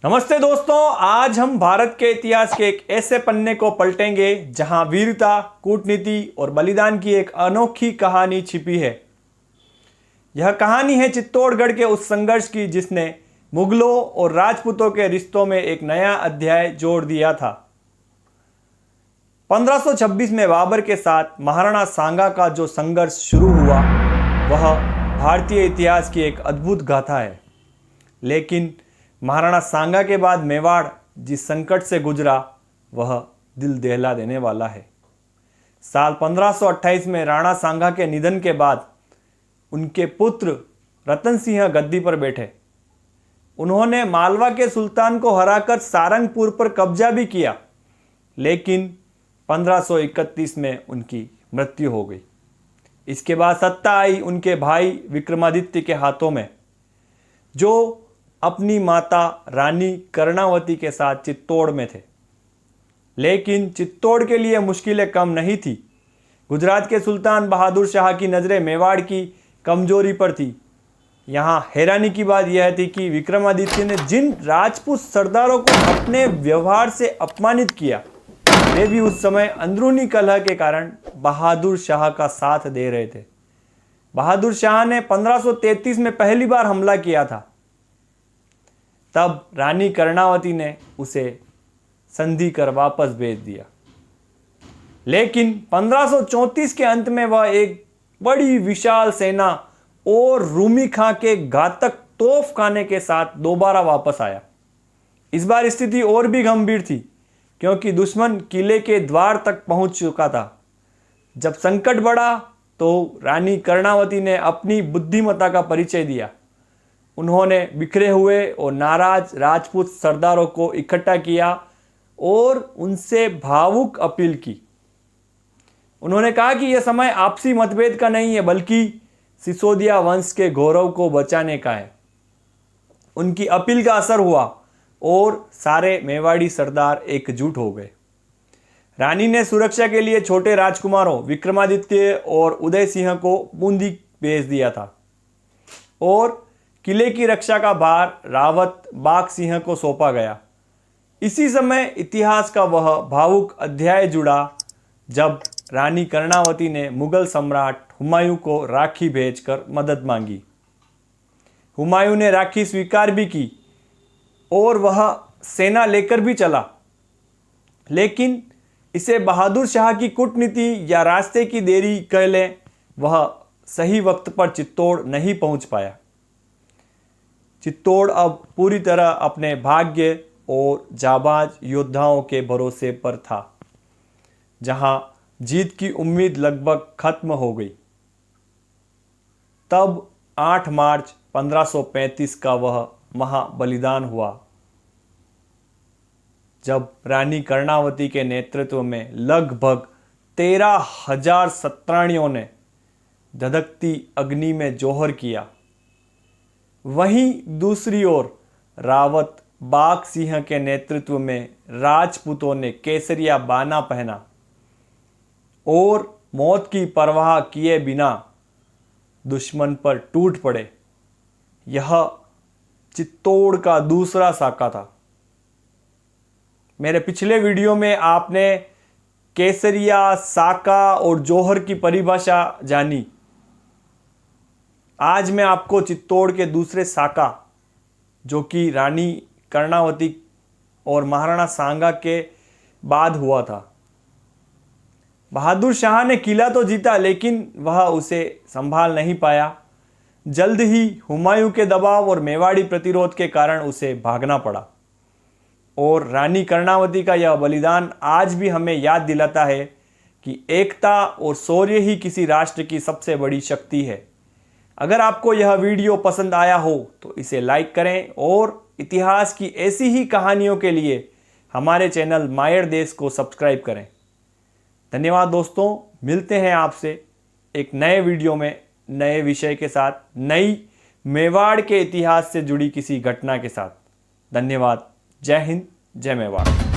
नमस्ते दोस्तों, आज हम भारत के इतिहास के एक ऐसे पन्ने को पलटेंगे जहां वीरता, कूटनीति और बलिदान की एक अनोखी कहानी छिपी है। यह कहानी है चित्तौड़गढ़ के उस संघर्ष की जिसने मुगलों और राजपूतों के रिश्तों में एक नया अध्याय जोड़ दिया था। 1526 में बाबर के साथ महाराणा सांगा का जो संघर्ष शुरू हुआ वह भारतीय इतिहास की एक अद्भुत गाथा है। लेकिन महाराणा सांगा के बाद मेवाड़ जिस संकट से गुजरा वह दिल दहला देने वाला है। साल 1528 में राणा सांगा के निधन के बाद उनके पुत्र रतन सिंह गद्दी पर बैठे। उन्होंने मालवा के सुल्तान को हराकर सारंगपुर पर कब्जा भी किया, लेकिन 1531 में उनकी मृत्यु हो गई। इसके बाद सत्ता आई उनके भाई विक्रमादित्य के हाथों में, जो अपनी माता रानी कर्णावती के साथ चित्तौड़ में थे। लेकिन चित्तौड़ के लिए मुश्किलें कम नहीं थी। गुजरात के सुल्तान बहादुर शाह की नज़रें मेवाड़ की कमजोरी पर थी। यहाँ हैरानी की बात यह थी कि विक्रमादित्य ने जिन राजपूत सरदारों को अपने व्यवहार से अपमानित किया, वे भी उस समय अंदरूनी कलह के कारण बहादुर शाह का साथ दे रहे थे। बहादुर शाह ने 1533 में पहली बार हमला किया था। तब रानी कर्णावती ने उसे संधि कर वापस भेज दिया। लेकिन 1534 के अंत में वह एक बड़ी विशाल सेना और रूमी खां के घातक तोफ खाने के साथ दोबारा वापस आया। इस बार स्थिति और भी गंभीर थी, क्योंकि दुश्मन किले के द्वार तक पहुंच चुका था। जब संकट बढ़ा तो रानी कर्णावती ने अपनी बुद्धिमत्ता का परिचय दिया। उन्होंने बिखरे हुए और नाराज राजपूत सरदारों को इकट्ठा किया और उनसे भावुक अपील की। उन्होंने कहा कि यह समय आपसी मतभेद का नहीं है, बल्कि सिसोदिया वंश के गौरव को बचाने का है। उनकी अपील का असर हुआ और सारे मेवाड़ी सरदार एकजुट हो गए। रानी ने सुरक्षा के लिए छोटे राजकुमारों विक्रमादित्य और उदय सिंह को बूंदी भेज दिया था और किले की रक्षा का भार रावत बाघ सिंह को सौंपा गया। इसी समय इतिहास का वह भावुक अध्याय जुड़ा जब रानी कर्णावती ने मुगल सम्राट हुमायूं को राखी भेजकर मदद मांगी। हुमायूं ने राखी स्वीकार भी की और वह सेना लेकर भी चला, लेकिन इसे बहादुर शाह की कूटनीति या रास्ते की देरी कह लें, वह सही वक्त पर चित्तौड़ नहीं पहुंच पाया। चित्तौड़ अब पूरी तरह अपने भाग्य और जाबाज योद्धाओं के भरोसे पर था, जहां जीत की उम्मीद लगभग खत्म हो गई। तब 8 मार्च 1535 का वह महाबलिदान हुआ, जब रानी कर्णावती के नेतृत्व में लगभग 13,000 सत्राणियों ने धधकती अग्नि में जौहर किया। वहीं दूसरी ओर रावत बाघ सिंह के नेतृत्व में राजपूतों ने केसरिया बाना पहना और मौत की परवाह किए बिना दुश्मन पर टूट पड़े। यह चित्तौड़ का दूसरा साका था। मेरे पिछले वीडियो में आपने केसरिया, साका और जौहर की परिभाषा जानी। आज मैं आपको चित्तौड़ के दूसरे साका, जो कि रानी कर्णावती और महाराणा सांगा के बाद हुआ था। बहादुर शाह ने किला तो जीता, लेकिन वह उसे संभाल नहीं पाया। जल्द ही हुमायूं के दबाव और मेवाड़ी प्रतिरोध के कारण उसे भागना पड़ा। और रानी कर्णावती का यह बलिदान आज भी हमें याद दिलाता है कि एकता और शौर्य ही किसी राष्ट्र की सबसे बड़ी शक्ति है। अगर आपको यह वीडियो पसंद आया हो तो इसे लाइक करें और इतिहास की ऐसी ही कहानियों के लिए हमारे चैनल मायर देश को सब्सक्राइब करें। धन्यवाद दोस्तों, मिलते हैं आपसे एक नए वीडियो में नए विषय के साथ, नई मेवाड़ के इतिहास से जुड़ी किसी घटना के साथ। धन्यवाद। जय हिंद, जय मेवाड़।